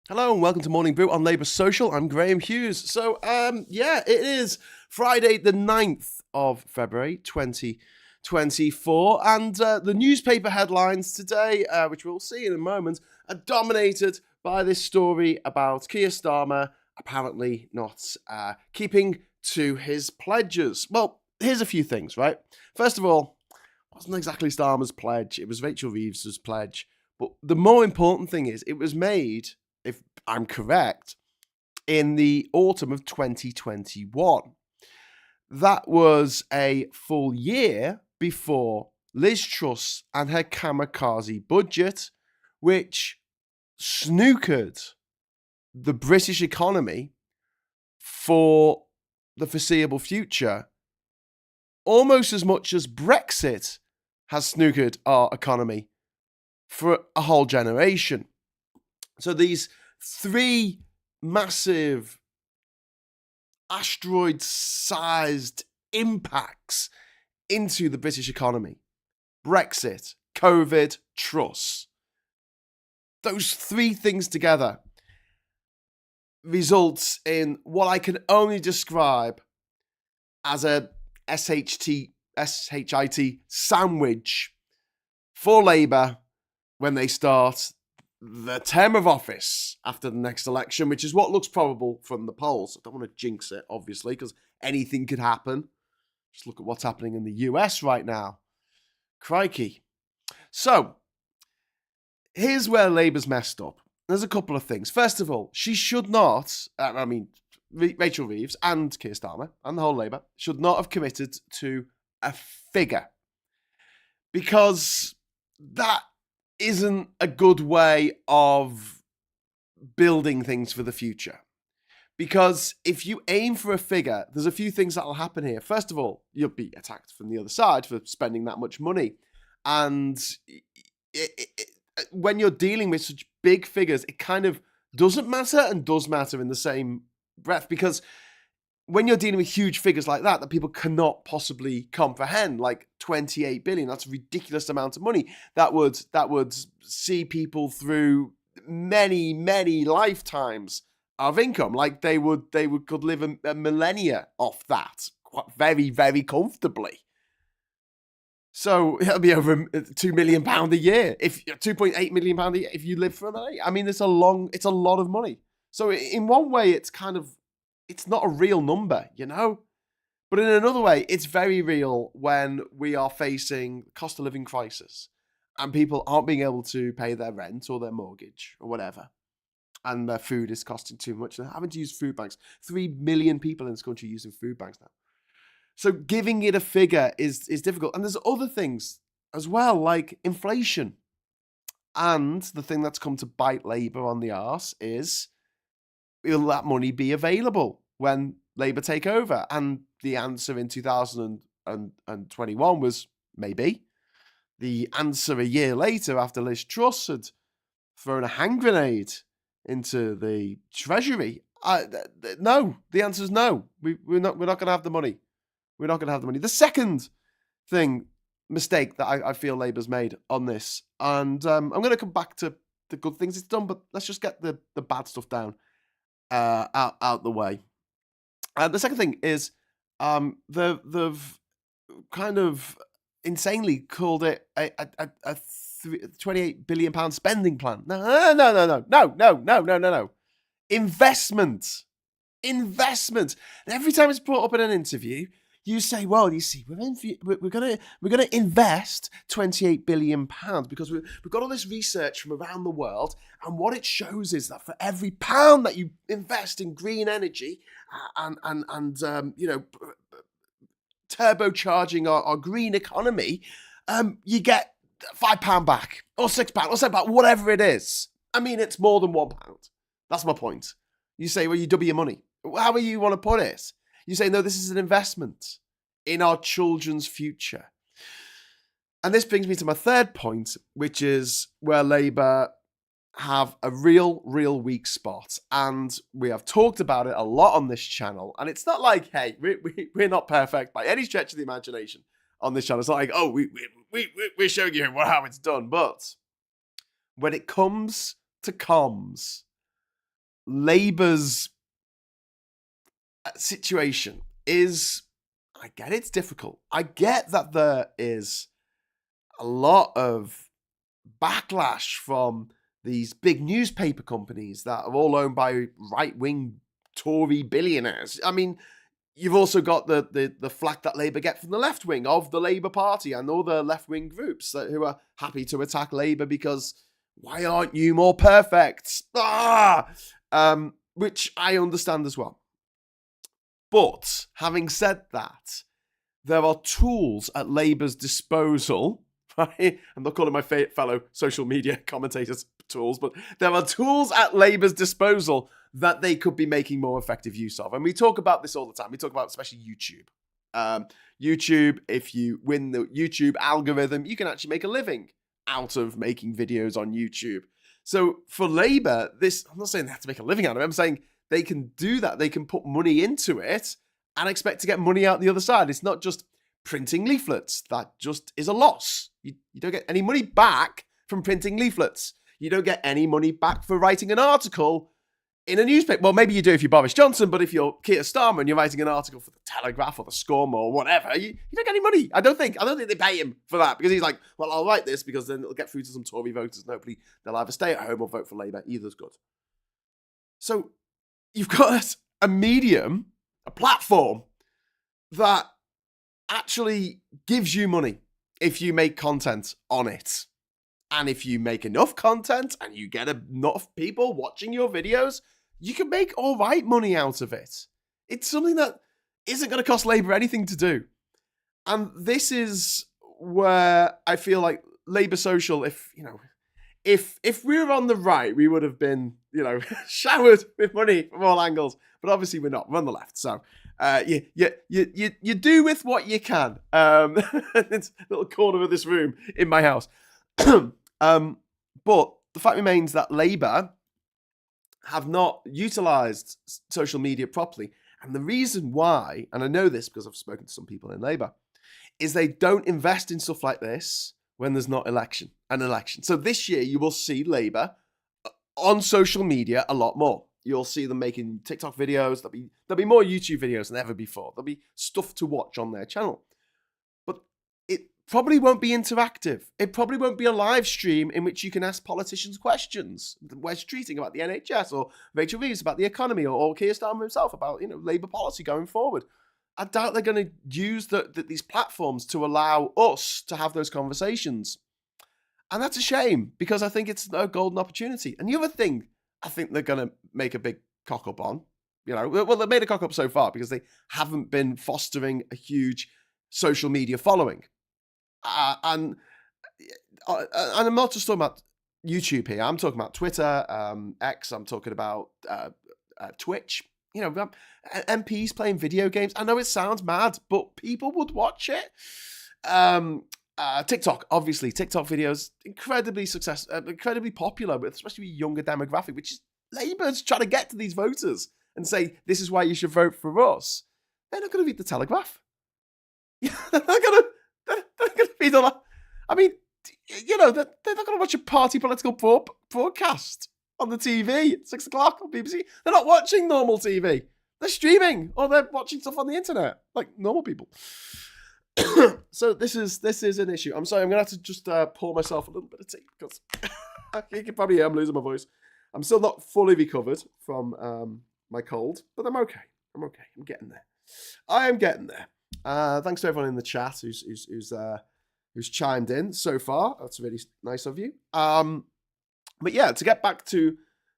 Hello and welcome to Morning Brew on Labour Social. I'm Graham Hughes. So, it is Friday the 9th of February 2024, and the newspaper headlines today, which we'll see in a moment, are dominated by this story about Keir Starmer apparently not keeping to his pledges. Well, here's a few things, right? First of all, it wasn't exactly Starmer's pledge, it was Rachel Reeves's pledge. But the more important thing is, it was made, if I'm correct, in the autumn of 2021. That was a full year before Liz Truss and her kamikaze budget, which snookered the British economy for the foreseeable future almost as much as Brexit has snookered our economy for a whole generation. So these three massive asteroid-sized impacts into the British economy: Brexit, COVID, Truss. Those three things together results in what I can only describe as a SHIT sandwich for Labour when they start the term of office after the next election, which is what looks probable from the polls. I don't want to jinx it, obviously, because anything could happen. Just look at what's happening in the US right now. Crikey. So, here's where Labour's messed up. There's a couple of things. First of all, she should not, Rachel Reeves and Keir Starmer and the whole Labour should not have committed to a figure, because that isn't a good way of building things for the future. Because if you aim for a figure, there's a few things that'll happen here. First of all, you'll be attacked from the other side for spending that much money. And when you're dealing with such big figures, it kind of doesn't matter and does matter in the same breath. Because when you're dealing with huge figures like that people cannot possibly comprehend, like 28 billion, that's a ridiculous amount of money. That would see people through many lifetimes of income. Like they could live a millennia off that very comfortably. So it'll be over £2 million a year, if £2.8 million a year, if you live for a night. I mean, it's a lot of money. So in one way, it's not a real number, you know? But in another way, it's very real when we are facing cost of living crisis and people aren't being able to pay their rent or their mortgage or whatever, and their food is costing too much. They're having to use food banks. 3 million people in this country using food banks now. So giving it a figure is difficult. And there's other things as well, like inflation. And the thing that's come to bite Labour on the arse is, will that money be available when Labour take over? And the answer in 2021 was maybe. The answer a year later, after Liz Truss had thrown a hand grenade into the Treasury, no. The answer is no. We're not going to have the money. We're not going to have the money. The second mistake that I feel Labour's made on this, and I'm going to come back to the good things it's done, but let's just get the bad stuff down. Out the way. The second thing is, they've kind of insanely called it a £28 billion spending plan. No. Investment. And every time it's brought up in an interview, you say, well, you see, we're going to invest £28 billion because we've got all this research from around the world, and what it shows is that for every pound that you invest in green energy and turbocharging our green economy, you get £5 back or £6 or £7, whatever it is. I mean, it's more than £1. That's my point. You say, well, you double your money. However you want to put it. You say, no, this is an investment in our children's future. And this brings me to my third point, which is where Labour have a real weak spot. And we have talked about it a lot on this channel. And it's not like, hey, we're not perfect by any stretch of the imagination on this channel. It's not like, oh, we're showing you how it's done. But when it comes to comms, Labour's situation is, I get it's difficult. I get that there is a lot of backlash from these big newspaper companies that are all owned by right-wing Tory billionaires. I mean, you've also got the flack that Labour get from the left wing of the Labour Party and other left-wing groups who are happy to attack Labour because why aren't you more perfect? Which I understand as well. But having said that, there are tools at Labour's disposal, right? I'm not calling my fellow social media commentators tools, but there are tools at Labour's disposal that they could be making more effective use of. And we talk about this all the time. We talk about especially YouTube. YouTube, if you win the YouTube algorithm, you can actually make a living out of making videos on YouTube. So for Labour, I'm not saying they have to make a living out of it. I'm saying they can do that. They can put money into it and expect to get money out the other side. It's not just printing leaflets. That just is a loss. You don't get any money back from printing leaflets. You don't get any money back for writing an article in a newspaper. Well, maybe you do if you're Boris Johnson, but if you're Keir Starmer and you're writing an article for the Telegraph or the Scum or whatever, you don't get any money. I don't think they pay him for that because he's like, well, I'll write this because then it'll get through to some Tory voters and hopefully they'll either stay at home or vote for Labour. Either's good. So you've got a medium, a platform that actually gives you money if you make content on it. And if you make enough content and you get enough people watching your videos, you can make all right money out of it. It's something that isn't going to cost Labour anything to do. And this is where I feel like Labour Social, if we were on the right, we would have been, showered with money from all angles. But obviously we're not. We're on the left. So you do with what you can. It's a little corner of this room in my house. But the fact remains that Labour have not utilised social media properly. And the reason why, and I know this because I've spoken to some people in Labour, is they don't invest in stuff like this when there's not an election. So this year you will see Labour on social media a lot more. You'll see them making TikTok videos. There'll be more YouTube videos than ever before. There'll be stuff to watch on their channel. But it probably won't be interactive. It probably won't be a live stream in which you can ask politicians questions. Wes Streeting about the NHS, or Rachel Reeves about the economy, or Keir Starmer himself about Labour policy going forward. I doubt they're going to use these platforms to allow us to have those conversations. And that's a shame, because I think it's a golden opportunity. And the other thing I think they're going to make a big cock up on, well, they've made a cock up so far because they haven't been fostering a huge social media following. And I'm not just talking about YouTube here. I'm talking about Twitter, X. I'm talking about Twitch. MPs playing video games. I know it sounds mad, but people would watch it. TikTok, obviously, TikTok videos incredibly popular, but especially with younger demographic, which is Labour's trying to get to these voters and say this is why you should vote for us. They're not going to read the Telegraph. They're not going to read all that. I mean, they're not going to watch a party political broadcast on the TV at 6 o'clock on BBC. They're not watching normal TV. They're streaming, or they're watching stuff on the internet like normal people. So this is an issue. I'm sorry, I'm gonna have to just pour myself a little bit of tea because you can probably hear I'm losing my voice. I'm still not fully recovered from my cold, but I'm okay. I'm getting there. I am getting there. Thanks to everyone in the chat who's chimed in so far. That's really nice of you. But yeah, to get back to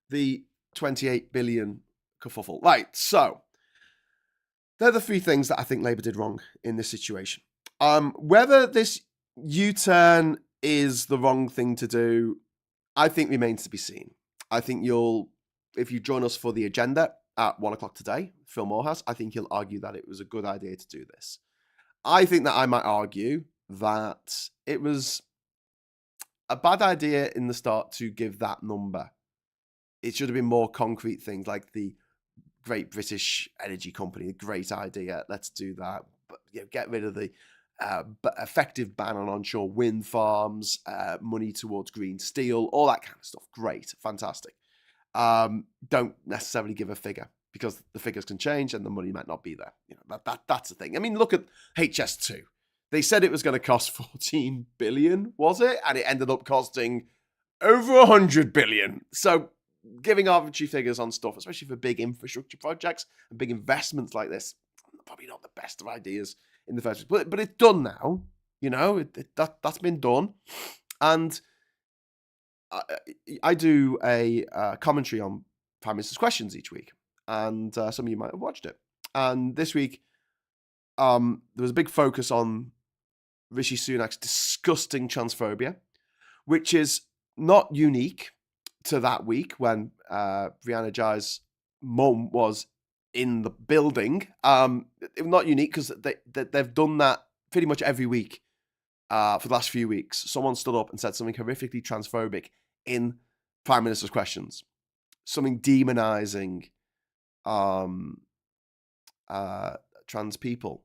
the 28 billion kerfuffle. Right, so they're the three things that I think Labour did wrong in this situation. Whether this U-turn is the wrong thing to do, I think remains to be seen. I think if you join us for the agenda at 1 o'clock today, Phil Morehouse, I think he'll argue that it was a good idea to do this. I think that I might argue that it was a bad idea in the start to give that number. It should have been more concrete things like the Great British Energy Company, a great idea. Let's do that. But get rid of the effective ban on onshore wind farms, money towards green steel, all that kind of stuff. Great, fantastic. don't necessarily give a figure because the figures can change and the money might not be there. That's the thing. I mean, look at HS2. They said it was going to cost 14 billion, was it? And it ended up costing over 100 billion. So giving arbitrary figures on stuff, especially for big infrastructure projects and big investments like this, probably not the best of ideas in the first place. But it's done now. That's been done. And I do a commentary on Prime Minister's Questions each week. And some of you might have watched it. And this week, there was a big focus on Rishi Sunak's disgusting transphobia, which is not unique to that week when Brianna Jai's mum was in the building. Not unique because they've done that pretty much every week for the last few weeks. Someone stood up and said something horrifically transphobic in Prime Minister's Questions, something demonizing trans people.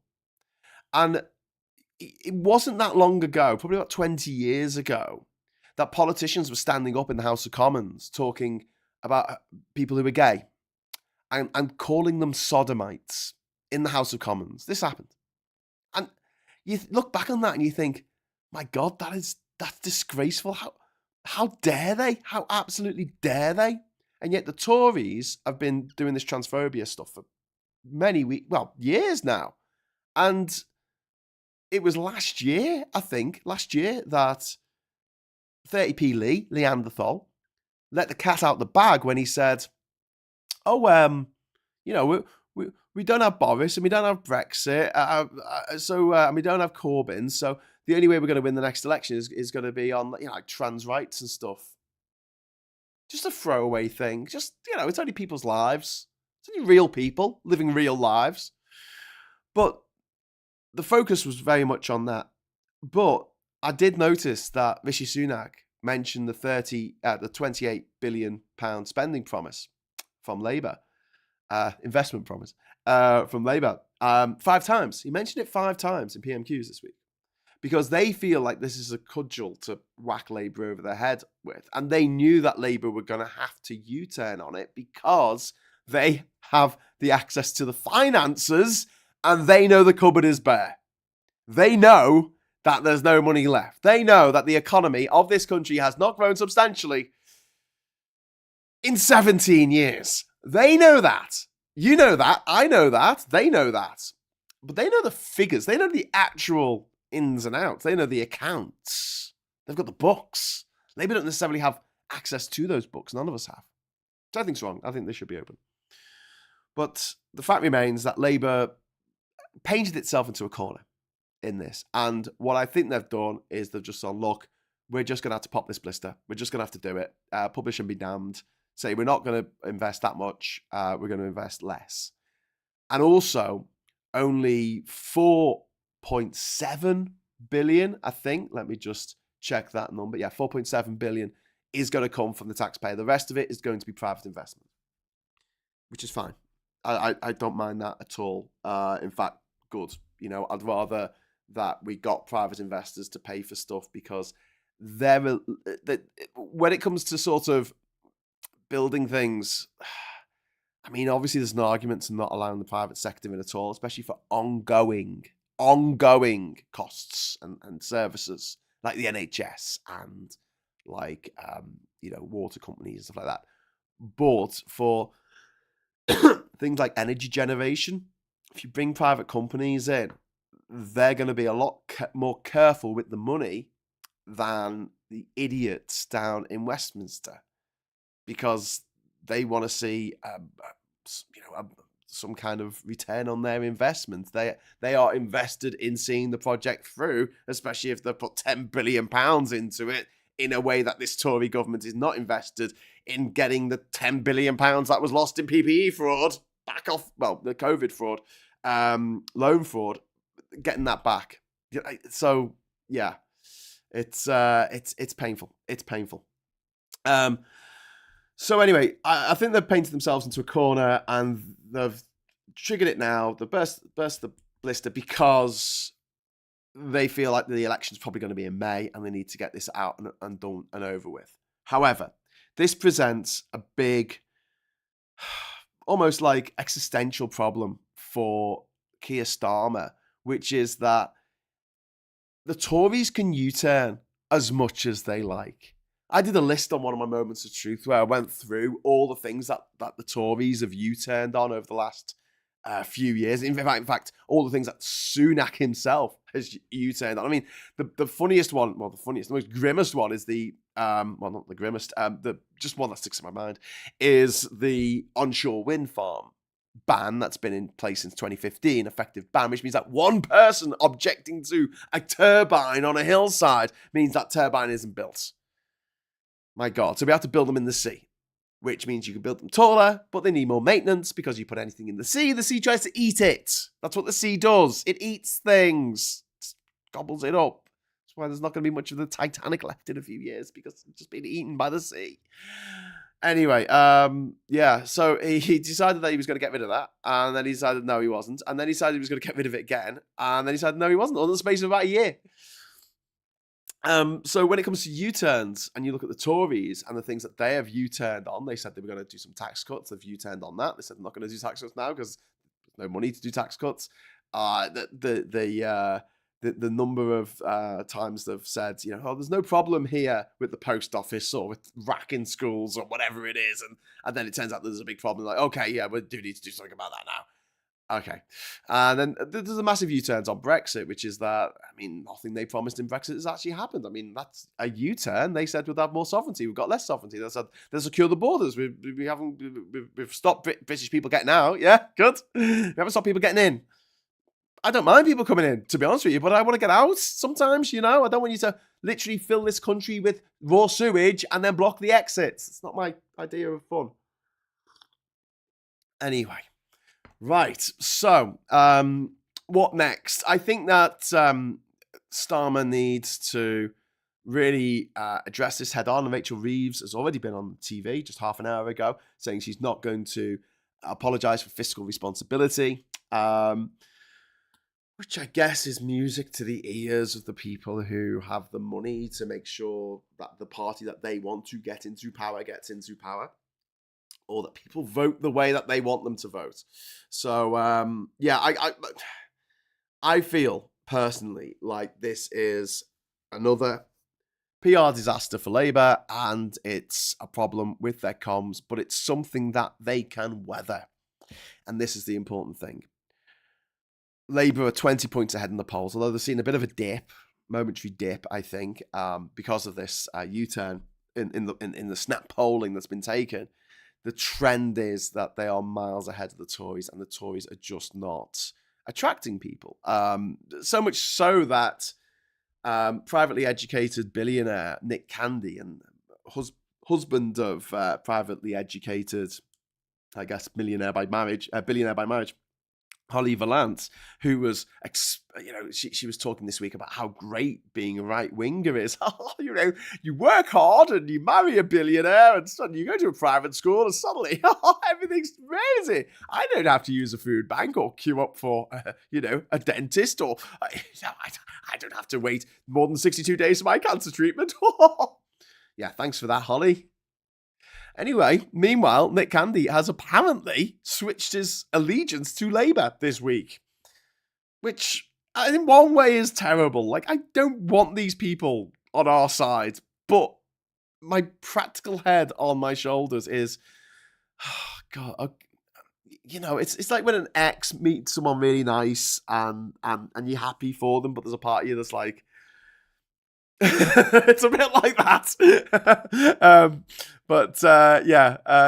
And it wasn't that long ago, probably about 20 years ago, that politicians were standing up in the House of Commons talking about people who were gay and calling them sodomites in the House of Commons. This happened. And you look back on that and you think, my God, that's disgraceful. How dare they? How absolutely dare they? And yet the Tories have been doing this transphobia stuff for many weeks, years now. And it was last year, that 30p Lee Neanderthal, let the cat out the bag when he said, we don't have Boris and we don't have Brexit, and we don't have Corbyn, so the only way we're going to win the next election is going to be on like trans rights and stuff. Just a throwaway thing. Just, it's only people's lives. It's only real people living real lives. But the focus was very much on that. But I did notice that Rishi Sunak mentioned the 28 billion pound spending promise from Labour, investment promise from Labour, 5 times. He mentioned it 5 times in PMQs this week because they feel like this is a cudgel to whack Labour over the head with. And they knew that Labour were going to have to U-turn on it because they have the access to the finances and they know the cupboard is bare. They know that there's no money left. They know that the economy of this country has not grown substantially in 17 years. They know that. You know that. I know that. They know that. But they know the figures. They know the actual ins and outs. They know the accounts. They've got the books. Labour don't necessarily have access to those books. None of us have. Which I think's wrong. I think they should be open. But the fact remains that Labour painted itself into a corner in this. And what I think they've done is they've just said, look, we're just going to have to pop this blister. We're just going to have to do it. Publish and be damned. Say we're not going to invest that much. We're going to invest less. And also, only 4.7 billion, I think. Let me just check that number. Yeah, 4.7 billion is going to come from the taxpayer. The rest of it is going to be private investment, which is fine. I don't mind that at all. In fact, good. I'd rather that we got private investors to pay for stuff because when it comes to sort of building things, I mean, obviously there's an argument to not allowing the private sector in at all, especially for ongoing costs and services like the NHS and like, water companies and stuff like that. But for things like energy generation, if you bring private companies in, they're going to be a lot more careful with the money than the idiots down in Westminster because they want to see, some kind of return on their investment. They are invested in seeing the project through, especially if they put £10 billion into it in a way that this Tory government is not invested in getting the £10 billion that was lost in PPE fraud back off. Well, the COVID fraud, loan fraud, getting that back. So yeah, it's painful. It's painful. So anyway, I think they've painted themselves into a corner and they've triggered it now. They burst the blister because they feel like the election's probably going to be in May and they need to get this out and done and over with. However, this presents a big, almost like existential problem for Keir Starmer, which is that the Tories can U-turn as much as they like. I did a list on one of my moments of truth where I went through all the things that the Tories have U-turned on over the last few years. In fact, all the things that Sunak himself has U-turned on. I mean, the funniest one, well, the most grimmest one is the, well, not the grimmest, the just one that sticks in my mind is the onshore wind farm ban that's been in place since 2015, effective ban, which means that one person objecting to a turbine on a hillside means that turbine isn't built. My God. So we have to build them in the sea, which means you can build them taller, but they need more maintenance because you put anything in the sea tries to eat it. That's what the sea does. It eats things, it gobbles it up. That's why there's not going to be much of the Titanic left in a few years, because it's just been eaten by the sea. Anyway, yeah, so he decided that he was going to get rid of that, and then he decided no, he wasn't, and then he decided he was going to get rid of it again, and then he decided no, he wasn't, all in the space of about a year. So when it comes to U-turns, and you look at the Tories and the things that they have U-turned on, they said they were going to do some tax cuts. They've U-turned on that. They said they're not going to do tax cuts now because there's no money to do tax cuts. The number of times they've said, oh, there's no problem here with the post office or with racking schools or whatever it is, and then it turns out there's a big problem. Like, okay, yeah, we do need to do something about that now. Okay. And then there's a massive U-turns on Brexit, which is that, I mean, nothing they promised in Brexit has actually happened. I mean, that's a U-turn. They said we'd have more sovereignty. We've got less sovereignty. They said they'll secure the borders. We've stopped British people getting out. Yeah, good. We haven't stopped people getting in. I don't mind people coming in, to be honest with you, but I want to get out sometimes, I don't want you to literally fill this country with raw sewage and then block the exits. It's not my idea of fun. Anyway. Right, so what next? I think that Starmer needs to really address this head on. Rachel Reeves has already been on TV just half an hour ago saying she's not going to apologise for fiscal responsibility, which I guess is music to the ears of the people who have the money to make sure that the party that they want to get into power gets into power, or that people vote the way that they want them to vote. So, yeah, I feel personally like this is another PR disaster for Labour, and it's a problem with their comms, but it's something that they can weather. And this is the important thing. Labour are 20 points ahead in the polls, although they've seen a bit of a dip, momentary dip, I think, because of this U-turn in the snap polling that's been taken. The trend is that they are miles ahead of the Tories, and the Tories are just not attracting people. So much so that privately educated billionaire Nick Candy and husband of privately educated, I guess, billionaire by marriage, Holly Valance, who was, she was talking this week about how great being a right-winger is. You work hard and you marry a billionaire and suddenly you go to a private school and suddenly everything's amazing. I don't have to use a food bank or queue up for, a dentist, or I don't have to wait more than 62 days for my cancer treatment. Yeah, thanks for that, Holly. Anyway, meanwhile, Nick Candy has apparently switched his allegiance to Labour this week, which in one way is terrible. Like, I don't want these people on our side, but my practical head on my shoulders is, oh God, it's like when an ex meets someone really nice and you're happy for them, but there's a part of you that's like, it's a bit like that.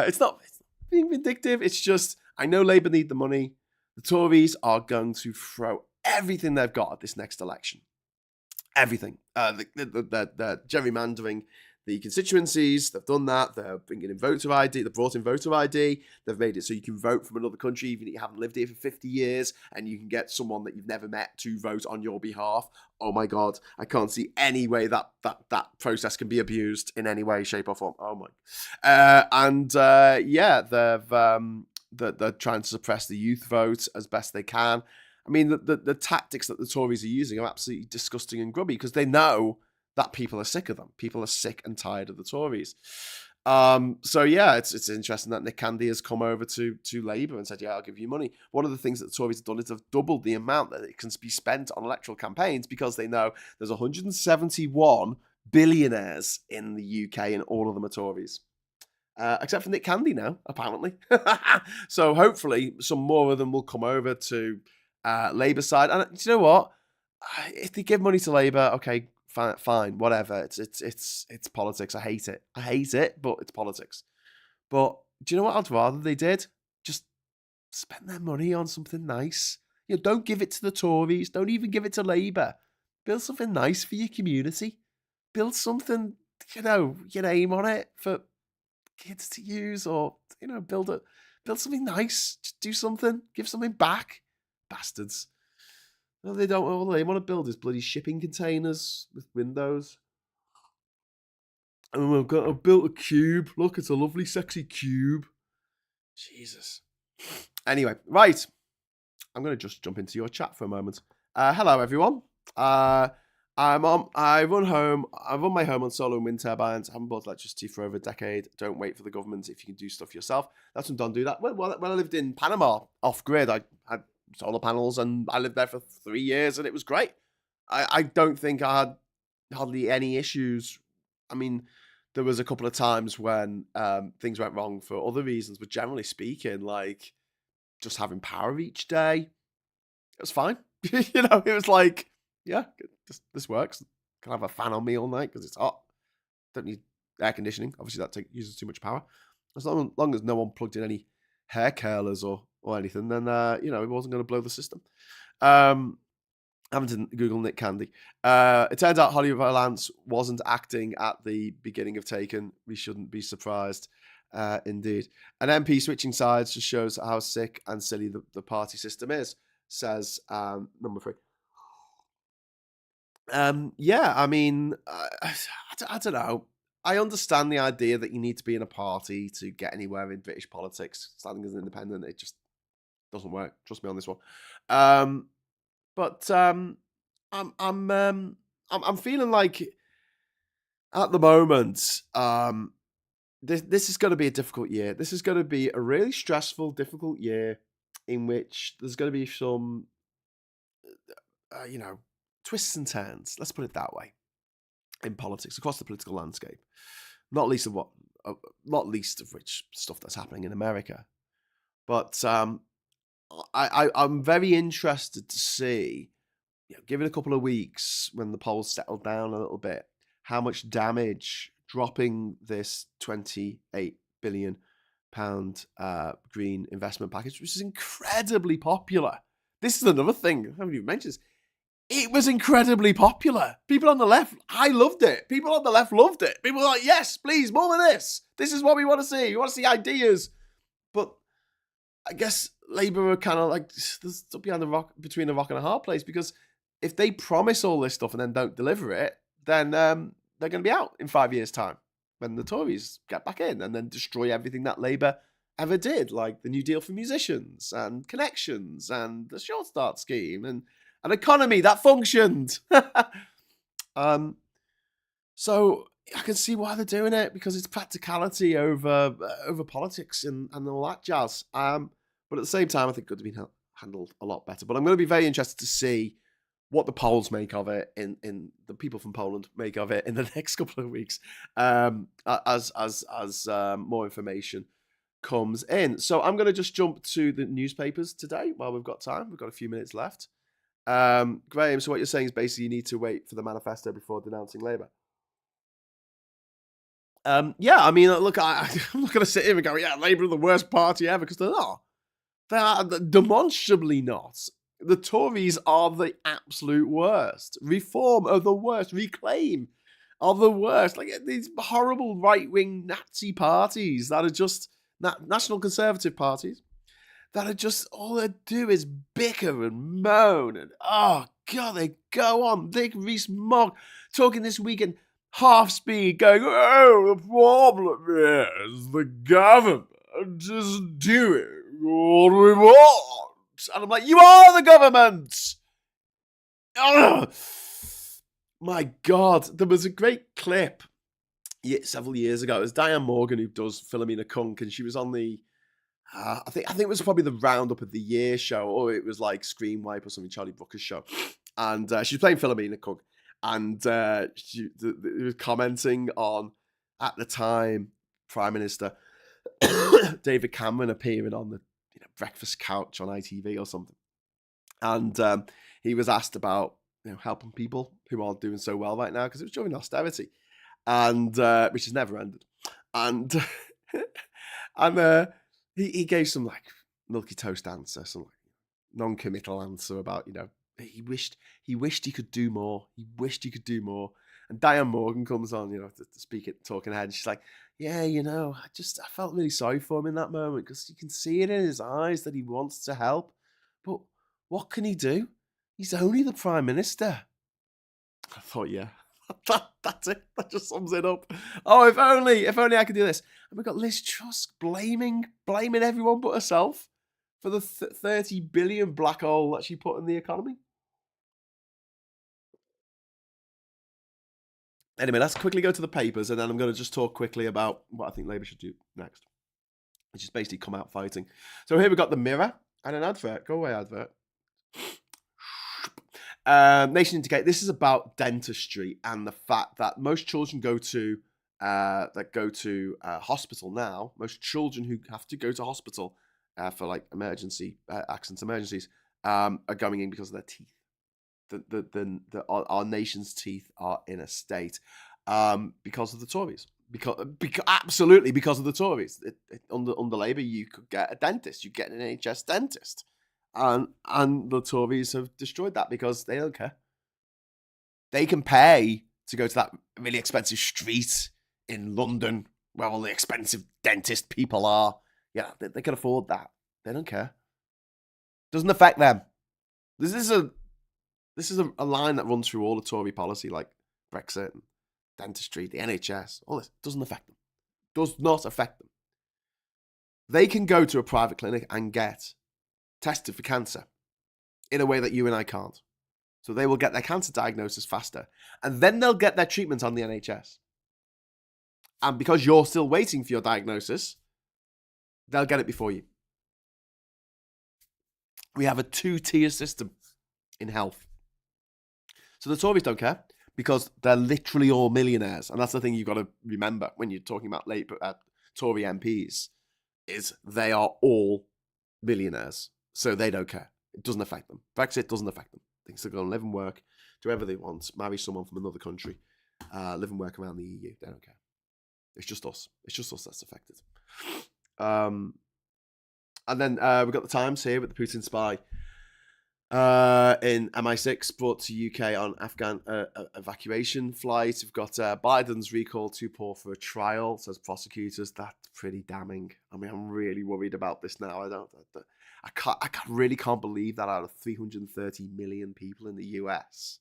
It's not being vindictive. It's just, I know Labour need the money. The Tories are going to throw everything they've got at this next election. Everything. They're gerrymandering the constituencies. They've done that. They're bringing in voter ID. They've brought in voter ID. They've made it so you can vote from another country even if you haven't lived here for 50 years, and you can get someone that you've never met to vote on your behalf. Oh my God, I can't see any way that process can be abused in any way, shape or form. Oh my. They're trying to suppress the youth vote as best they can. I mean, the tactics that the Tories are using are absolutely disgusting and grubby because they know that people are sick of them. People are sick and tired of the Tories. So yeah, it's interesting that Nick Candy has come over to Labour and said, yeah, I'll give you money. One of the things that the Tories have done is they've doubled the amount that it can be spent on electoral campaigns because they know there's 171 billionaires in the UK and all of them are Tories. Except for Nick Candy now, apparently. So hopefully some more of them will come over to Labour side. And you know what? If they give money to Labour, okay, fine, whatever. It's politics. I hate it, but it's politics. But do you know what I'd rather they did? Just spend their money on something nice. Don't give it to the Tories. Don't even give it to Labour. Build something nice for your community. Build something, your name on it for kids to use, or build something nice. Just do something. Give something back. Bastards. No, they don't. All they want to build is bloody shipping containers with windows. And I've built a cube. Look, it's a lovely, sexy cube. Jesus. Anyway, right. I'm going to just jump into your chat for a moment. Hello, everyone. I run my home on solar and wind turbines. I haven't bought electricity for over a decade. Don't wait for the government if you can do stuff yourself. That's when Don do that. When I lived in Panama off grid, I had solar panels and I lived there for 3 years and it was great. I don't think I had hardly any issues. I mean, there was a couple of times when things went wrong for other reasons, but generally speaking, like just having power each day, it was fine. It was like, yeah, this works. Can have a fan on me all night because it's hot. Don't need air conditioning. Obviously, that uses too much power. As long as no one plugged in any hair curlers or anything, then it wasn't going to blow the system. Having to Google Nick Candy. It turns out Holly Valance wasn't acting at the beginning of Taken. We shouldn't be surprised. Indeed. An MP switching sides just shows how sick and silly the party system is, says number 3. Yeah, I mean, I don't know. I understand the idea that you need to be in a party to get anywhere in British politics. Standing as an independent, it just doesn't work. Trust me on this one. But I'm feeling like at the moment, this is going to be a difficult year. This is going to be a really stressful, difficult year in which there's going to be some, twists and turns. Let's put it that way. In politics, across the political landscape, not least of which stuff that's happening in America. But I'm very interested to see, give it a couple of weeks when the polls settle down a little bit, how much damage dropping this £28 billion green investment package, which is incredibly popular. This is another thing I haven't even mentioned this. It was incredibly popular. People on the left, I loved it. People on the left loved it. People were like, yes, please, more of this. This is what we want to see. We want to see ideas. But I guess Labour are kind of like stuck between a rock and a hard place, because if they promise all this stuff and then don't deliver it, then they're going to be out in 5 years' time when the Tories get back in and then destroy everything that Labour ever did, like the New Deal for musicians and connections and the Short Start scheme and an economy that functioned. So I can see why they're doing it, because it's practicality over politics and all that jazz. But at the same time, I think it could have been handled a lot better. But I'm going to be very interested to see what the polls make of it, in the people from Poland make of it in the next couple of weeks, as more information comes in. So I'm going to just jump to the newspapers today while we've got time. We've got a few minutes left. Graham, so what you're saying is basically you need to wait for the manifesto before denouncing Labour. Yeah, I mean, look, I'm not going to sit here and go, yeah, Labour are the worst party ever, because they're not. They are demonstrably not. The Tories are the absolute worst. Reform are the worst. Reclaim are the worst. Like these horrible right-wing Nazi parties that are just National Conservative parties that are just, all they do is bicker and moan. And, oh, God, they go on. Dick Rees-Mogg talking this weekend, half speed, going, oh, the problem is the government isn't doing what we want. And I'm like, you are the government! Ugh. My God, there was a great clip several years ago. It was Diane Morgan who does Philomena Kunk, and she was on the I think it was probably the Roundup of the Year show, or it was like Screen Wipe or something, Charlie Brooker's show. And she was playing Philomena Cook, and she was commenting on, at the time, Prime Minister David Cameron appearing on the breakfast couch on ITV or something, and he was asked about helping people who aren't doing so well right now because it was during austerity, and which has never ended, and and he gave some like milky toast answer, some like non-committal answer about he wished he could do more. He wished he could do more. And Diane Morgan comes on, to speak it, talking head. And she's like, yeah, I felt really sorry for him in that moment because you can see it in his eyes that he wants to help. But what can he do? He's only the Prime Minister. I thought, yeah, that's it. That just sums it up. Oh, if only I could do this. And we've got Liz Truss blaming everyone but herself for the 30 billion black hole that she put in the economy. Anyway, let's quickly go to the papers, and then I'm going to just talk quickly about what I think Labour should do next, which is basically come out fighting. So here we've got the Mirror and an advert. Go away, advert. Nation Indicate. This is about dentistry and the fact that most children go to hospital now. Most children who have to go to hospital for like accidents, emergencies, are going in because of their teeth. Our nation's teeth are in a state because of the Tories. Absolutely because of the Tories. Under Labour, you could get a dentist. You get an NHS dentist. And the Tories have destroyed that because they don't care. They can pay to go to that really expensive street in London where all the expensive dentist people are. Yeah, they can afford that. They don't care. Doesn't affect them. This is a line that runs through all the Tory policy, like Brexit, and dentistry, the NHS. All this doesn't affect them. Does not affect them. They can go to a private clinic and get tested for cancer in a way that you and I can't. So they will get their cancer diagnosis faster, and then they'll get their treatment on the NHS. And because you're still waiting for your diagnosis, they'll get it before you. We have a two-tier system in health. So the Tories don't care because they're literally all millionaires. And that's the thing you've got to remember when you're talking about Tory MPs, is they are all millionaires. So they don't care. It doesn't affect them. Brexit doesn't affect them. They can go and live and work, do whatever they want, marry someone from another country, live and work around the EU. They don't care. It's just us. It's just us that's affected. And then we've got the Times here with the Putin spy in MI6 brought to UK on Afghan evacuation flight. We've got Biden's recall too poor for a trial, says prosecutors. That's pretty damning. I mean, I'm really worried about this now. I really can't believe that out of 330 million people in the US,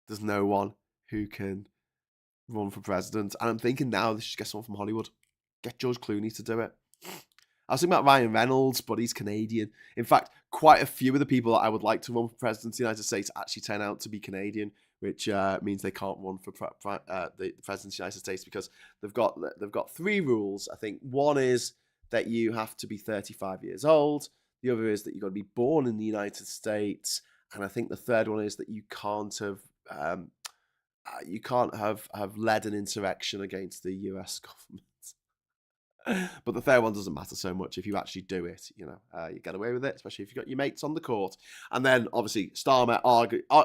there's no one who can run for president. And I'm thinking now they should get someone from Hollywood. Get George Clooney to do it. I was thinking about Ryan Reynolds, but he's Canadian. In fact, quite a few of the people that I would like to run for president of the United States actually turn out to be Canadian, which means they can't run for the president of the United States because they've got three rules. I think one is that you have to be 35 years old. The other is that you've got to be born in the United States, and I think the third one is that you can't have led an insurrection against the US government. But the third one doesn't matter so much if you actually do it. You get away with it, especially if you've got your mates on the court. And then obviously Starmer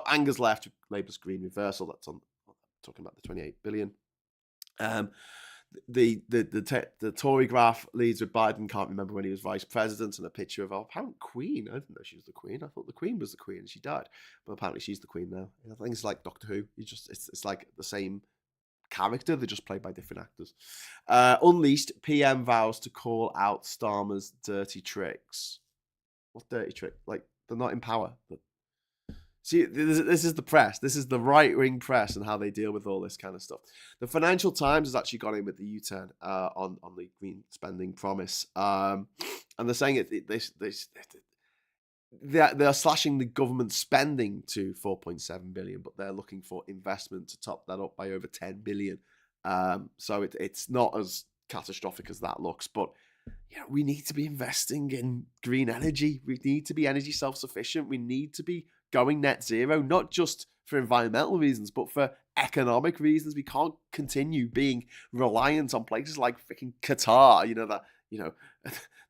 angers left, Labour's green reversal. That's on talking about the 28 billion. The Tory graph leads with Biden can't remember when he was vice president, and a picture of our apparent queen. I didn't know she was the queen. I thought the queen was the queen and she died, but apparently she's the queen now. I think it's like Doctor Who. It's like the same character, they're just played by different actors. Unleashed, PM vows to call out Starmer's dirty tricks. What dirty trick? Like, they're not in power. See, this is the press. This is the right-wing press and how they deal with all this kind of stuff. The Financial Times has actually gone in with the U-turn on the green spending promise. And they're saying they're slashing the government spending to 4.7 billion, but they're looking for investment to top that up by over 10 billion. So it's not as catastrophic as that looks, but we need to be investing in green energy. We need to be energy self-sufficient. We need to be going net zero, not just for environmental reasons, but for economic reasons. We can't continue being reliant on places like freaking Qatar,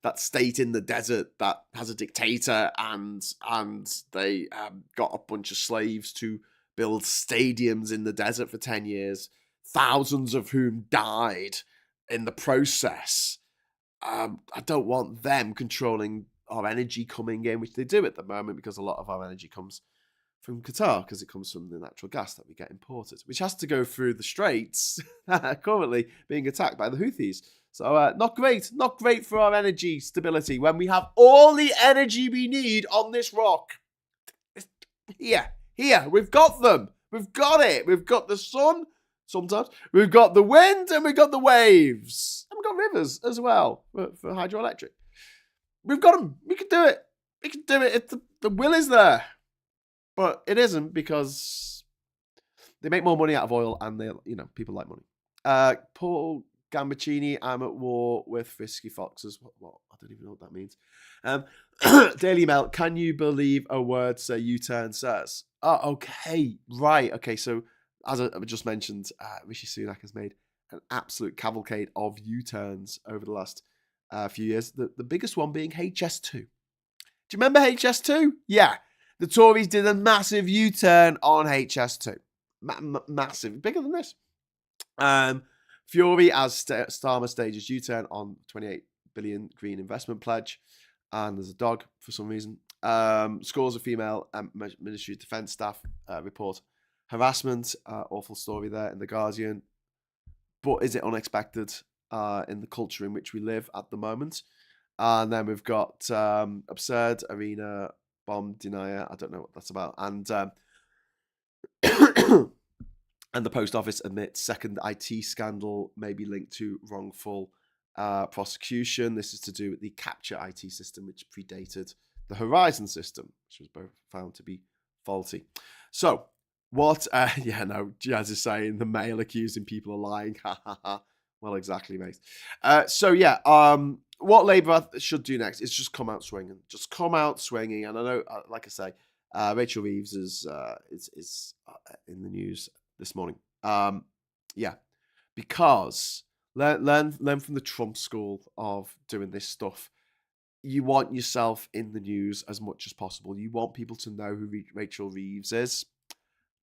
that state in the desert that has a dictator, and they got a bunch of slaves to build stadiums in the desert for 10 years, thousands of whom died in the process. I don't want them controlling our energy coming in, which they do at the moment, because a lot of our energy comes from Qatar, because it comes from the natural gas that we get imported, which has to go through the straits, currently being attacked by the Houthis. So not great for our energy stability when we have all the energy we need on this rock. Here, we've got them. We've got it. We've got the sun. Sometimes we've got the wind and we've got the waves. And we've got rivers as well for hydroelectric. We've got them. We can do it. The will is there. But it isn't, because they make more money out of oil, and people like money. Paul Gambaccini, I'm at war with frisky foxes. What? I don't even know what that means. Daily Mail, can you believe a word say U-turn says? Oh, okay. Right. Okay, so as I just mentioned, Rishi Sunak has made an absolute cavalcade of U-turns over the last few years. The biggest one being HS2. Do you remember HS2? Yeah. The Tories did a massive U-turn on HS2. Massive. Bigger than this. Fury, as Starmer stages U-turn on 28 billion green investment pledge. And there's a dog for some reason. Scores of female Ministry of Defence staff report harassment. Awful story there in The Guardian. But is it unexpected in the culture in which we live at the moment? And then we've got absurd arena bomb denier. I don't know what that's about. And and the Post Office admits second IT scandal may be linked to wrongful prosecution. This is to do with the Capture IT system, which predated the Horizon system, which was both found to be faulty. So, what? Jazz is saying the Mail accusing people of lying. Ha ha ha. Well, exactly, mate. What Labour should do next is just come out swinging. Just come out swinging. And I know, like I say, Rachel Reeves is in the news this morning. Because learn from the Trump school of doing this stuff. You want yourself in the news as much as possible. You want people to know who Rachel Reeves is.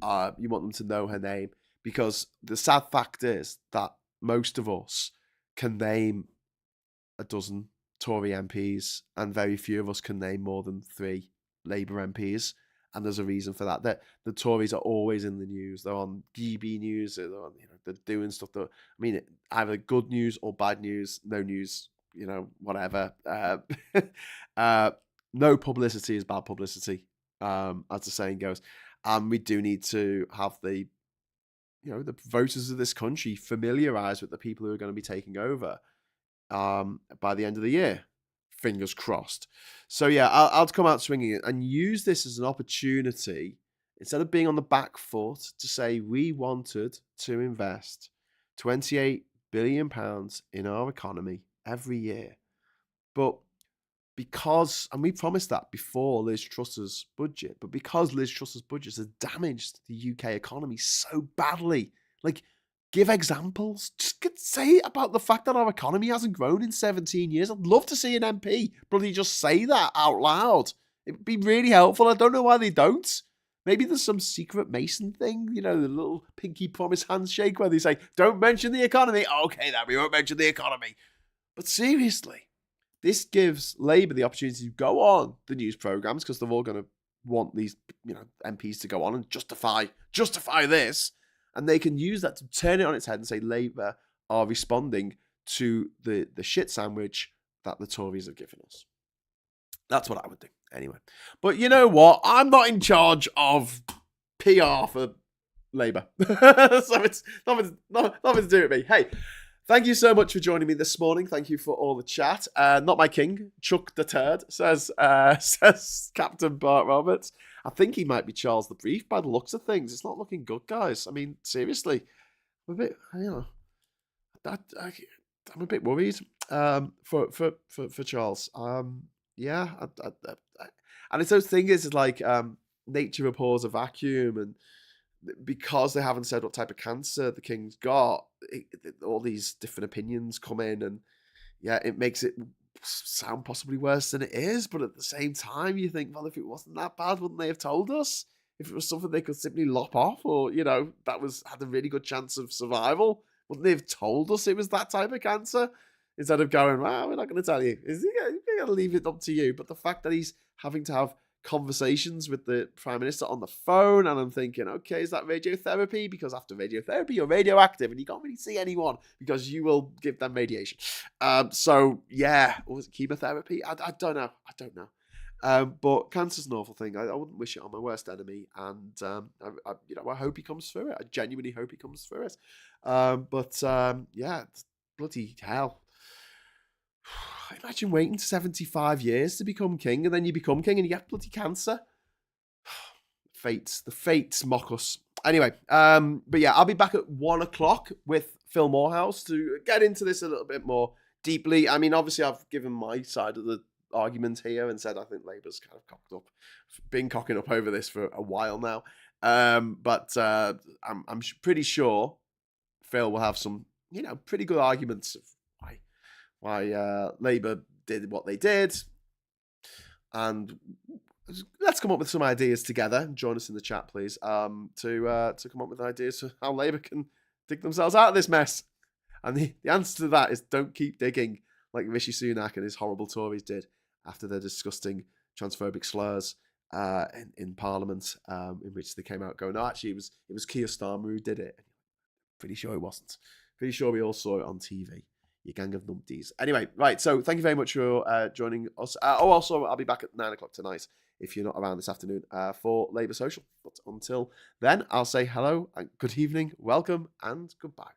You want them to know her name, because the sad fact is that most of us can name a dozen Tory MPs, and very few of us can name more than 3 Labour MPs. And there's a reason for that. The Tories are always in the news. They're on GB News. They're on, they're doing stuff that, either good news or bad news. No news, whatever. No publicity is bad publicity, as the saying goes. And we do need to have the voters of this country familiarised with the people who are going to be taking over by the end of the year. Fingers crossed. So yeah, I'll come out swinging it and use this as an opportunity, instead of being on the back foot, to say we wanted to invest £28 billion in our economy every year. But because, and we promised that before Liz Truss's budget, but because Liz Truss's budget has damaged the UK economy so badly, give examples. Just say about the fact that our economy hasn't grown in 17 years. I'd love to see an MP bloody just say that out loud. It would be really helpful. I don't know why they don't. Maybe there's some secret Mason thing, the little pinky promise handshake where they say, don't mention the economy. Okay, then we won't mention the economy. But seriously, this gives Labour the opportunity to go on the news programmes, because they're all going to want these MPs to go on and justify this. And they can use that to turn it on its head and say Labour are responding to the shit sandwich that the Tories have given us. That's what I would do anyway. But you know what? I'm not in charge of PR for Labour. So it's nothing to do with me. Hey, thank you so much for joining me this morning. Thank you for all the chat. Not my king, Chuck the Turd, says Captain Bart Roberts. I think he might be Charles the Brief by the looks of things. It's not looking good, guys. Seriously. I'm a bit, I'm a bit worried for Charles. Yeah, and it's those things is like nature abhors a vacuum, and because they haven't said what type of cancer the king's got, all these different opinions come in, and yeah, it makes it sound possibly worse than it is. But at the same time, you think, well, if it wasn't that bad, wouldn't they have told us? If it was something they could simply lop off, or that had a really good chance of survival, wouldn't they have told us it was that type of cancer? Instead of going, well, we're not going to tell you. We're going to leave it up to you. But the fact that he's having to have conversations with the Prime Minister on the phone, and I'm thinking, okay, is that radiotherapy? Because after radiotherapy, you're radioactive, and you can't really see anyone because you will give them radiation. So yeah, or was it chemotherapy? I don't know. I don't know. But cancer's an awful thing. I wouldn't wish it on my worst enemy, and I hope he comes through it. I genuinely hope he comes through it. Yeah, bloody hell. Imagine waiting 75 years to become king, and then you become king and you get bloody cancer. The fates mock us. Anyway, but yeah, I'll be back at 1 o'clock with Phil Morehouse to get into this a little bit more deeply. I mean, obviously, I've given my side of the argument here and said I think Labour's kind of been cocking up over this for a while now. But I'm pretty sure Phil will have some, pretty good arguments of why Labour did what they did. And let's come up with some ideas together. Join us in the chat, please, to come up with ideas for how Labour can dig themselves out of this mess. And the answer to that is don't keep digging like Rishi Sunak and his horrible Tories did after their disgusting transphobic slurs in Parliament, in which they came out going, "No, actually, it was Keir Starmer who did it." Pretty sure it wasn't. Pretty sure we all saw it on TV. You gang of numpties. Anyway, right. So thank you very much for joining us. Also, I'll be back at 9 o'clock tonight if you're not around this afternoon for Labour Social. But until then, I'll say hello and good evening, welcome, and goodbye.